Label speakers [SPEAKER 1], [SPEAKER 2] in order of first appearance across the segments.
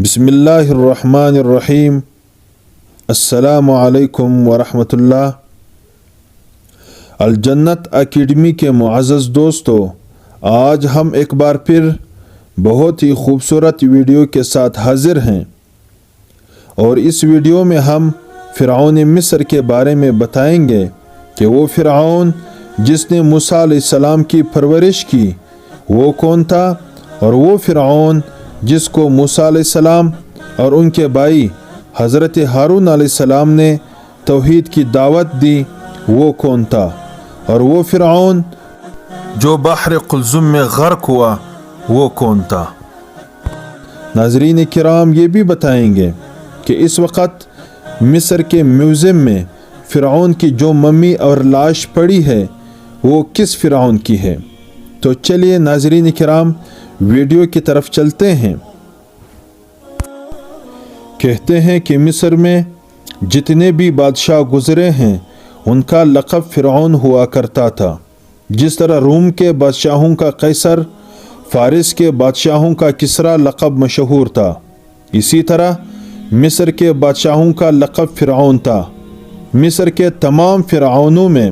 [SPEAKER 1] بسم اللہ الرحمن الرحیم۔ السلام علیکم ورحمۃ اللہ۔ الجنت اکیڈمی کے معزز دوستو، آج ہم ایک بار پھر بہت ہی خوبصورت ویڈیو کے ساتھ حاضر ہیں، اور اس ویڈیو میں ہم فرعون مصر کے بارے میں بتائیں گے کہ وہ فرعون جس نے موسیٰ علیہ السلام کی پرورش کی وہ کون تھا، اور وہ فرعون جس کو موسیٰ علیہ السلام اور ان کے بھائی حضرت ہارون علیہ السلام نے توحید کی دعوت دی وہ کون تھا، اور وہ فرعون جو بحر قلزم میں غرق ہوا وہ کون تھا۔ ناظرین کرام، یہ بھی بتائیں گے کہ اس وقت مصر کے میوزیم میں فرعون کی جو ممی اور لاش پڑی ہے وہ کس فرعون کی ہے۔ تو چلیے ناظرین کرام ویڈیو کی طرف چلتے ہیں۔ کہتے ہیں کہ مصر میں جتنے بھی بادشاہ گزرے ہیں ان کا لقب فرعون ہوا کرتا تھا، جس طرح روم کے بادشاہوں کا قیصر، فارس کے بادشاہوں کا کسرا لقب مشہور تھا، اسی طرح مصر کے بادشاہوں کا لقب فرعون تھا۔ مصر کے تمام فرعونوں میں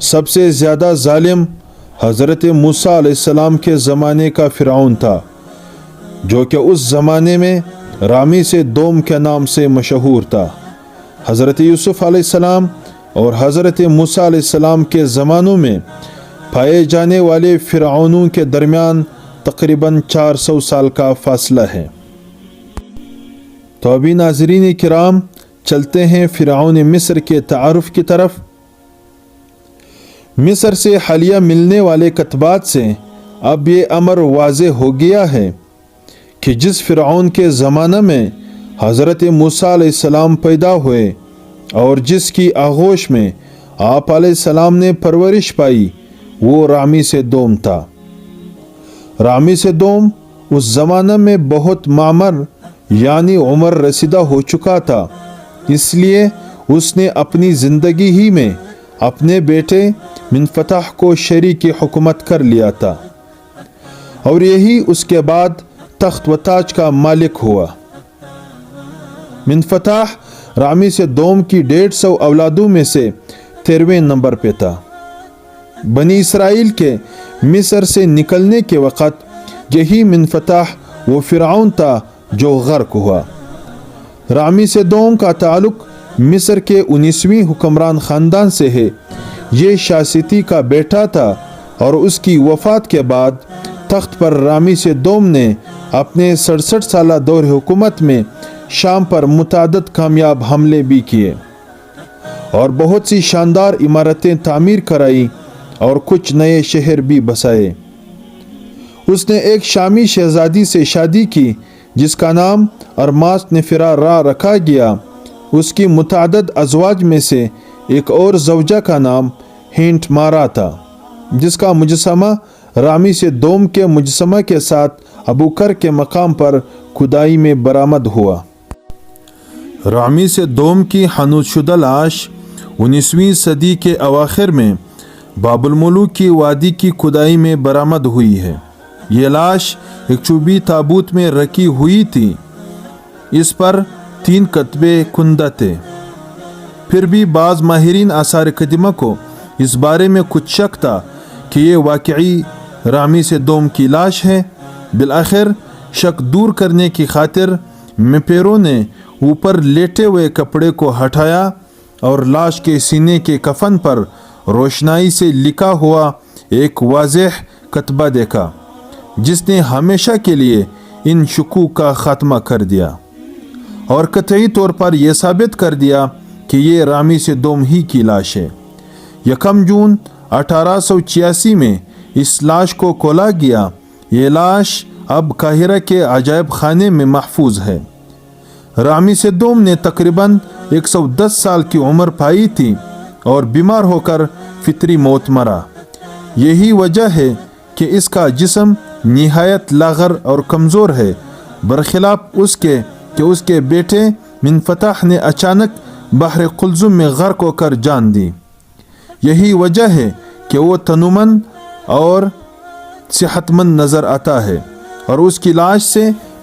[SPEAKER 1] سب سے زیادہ ظالم حضرت موسیٰ علیہ السلام کے زمانے کا فرعون تھا، جو کہ اس زمانے میں رامی سے دوم کے نام سے مشہور تھا۔ حضرت یوسف علیہ السلام اور حضرت موسیٰ علیہ السلام کے زمانوں میں پائے جانے والے فرعونوں کے درمیان تقریباً 400 سال کا فاصلہ ہے۔ تو ابھی ناظرین کرام چلتے ہیں فرعون مصر کے تعارف کی طرف۔ مصر سے حالیہ ملنے والے کتبات سے اب یہ امر واضح ہو گیا ہے کہ جس فرعون کے زمانہ میں حضرت موسیٰ علیہ السلام پیدا ہوئے اور جس کی آغوش میں آپ علیہ السلام نے پرورش پائی وہ رامی سے دوم تھا۔ رامی سے دوم اس زمانہ میں بہت معمر یعنی عمر رسیدہ ہو چکا تھا، اس لیے اس نے اپنی زندگی ہی میں اپنے بیٹے منفتح کو شریک کی حکومت کر لیا تھا، اور یہی اس کے بعد تخت و تاج کا مالک ہوا۔ منفتح رامی سے دوم کی 150 اولادوں میں سے 13ویں نمبر پہ تھا۔ بنی اسرائیل کے مصر سے نکلنے کے وقت یہی منفتح وہ فرعون تھا جو غرق ہوا۔ رامی سے دوم کا تعلق مصر کے 19ویں حکمران خاندان سے ہے۔ یہ شاستی کا بیٹا تھا، اور اس کی وفات کے بعد تخت پر رامی سے دوم نے اپنے 67 سالہ دور حکومت میں شام پر متعدد کامیاب حملے بھی کیے اور بہت سی شاندار عمارتیں تعمیر کرائی اور کچھ نئے شہر بھی بسائے۔ اس نے ایک شامی شہزادی سے شادی کی جس کا نام ارماس نفرا را رکھا گیا۔ اس کی متعدد ازواج میں سے ایک اور زوجہ کا نام ہینٹ مارا تھا، جس کا مجسمہ رامی سے دوم کے مجسمہ کے ساتھ ابوکر کے مقام پر کھدائی میں برآمد ہوا۔ رامی سے دوم کی حنوط شدہ لاش 19ویں صدی کے اواخر میں باب الملوک کی وادی کی کھدائی میں برآمد ہوئی ہے۔ یہ لاش ایک چوبی تابوت میں رکھی ہوئی تھی، اس پر 3 کتبے کندہ تھے۔ پھر بھی بعض ماہرین آثار قدیمہ کو اس بارے میں کچھ شک تھا کہ یہ واقعی رامی سے دوم کی لاش ہے۔ بالآخر شک دور کرنے کی خاطر مپیروں نے اوپر لیٹے ہوئے کپڑے کو ہٹایا اور لاش کے سینے کے کفن پر روشنائی سے لکھا ہوا ایک واضح کتبہ دیکھا، جس نے ہمیشہ کے لیے ان شکوک کا خاتمہ کر دیا اور قطعی طور پر یہ ثابت کر دیا کہ یہ رامی سے دوم ہی کی لاش ہے۔ 1 جون 1886 میں اس لاش کو کھولا گیا۔ یہ لاش اب قاہرہ کے عجائب خانے میں محفوظ ہے۔ رامی سے دوم نے تقریباً 110 سال کی عمر پائی تھی اور بیمار ہو کر فطری موت مرا۔ یہی وجہ ہے کہ اس کا جسم نہایت لاغر اور کمزور ہے، برخلاف اس کے کہ اس کے بیٹے منفتح نے اچانک بحر قلزم میں غرق ہو کر جان دی۔ یہی وجہ ہے کہ وہ تنومند اور صحت مند نظر آتا ہے، اور اس کی لاش سے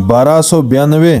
[SPEAKER 1] 1292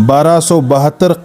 [SPEAKER 1] 1272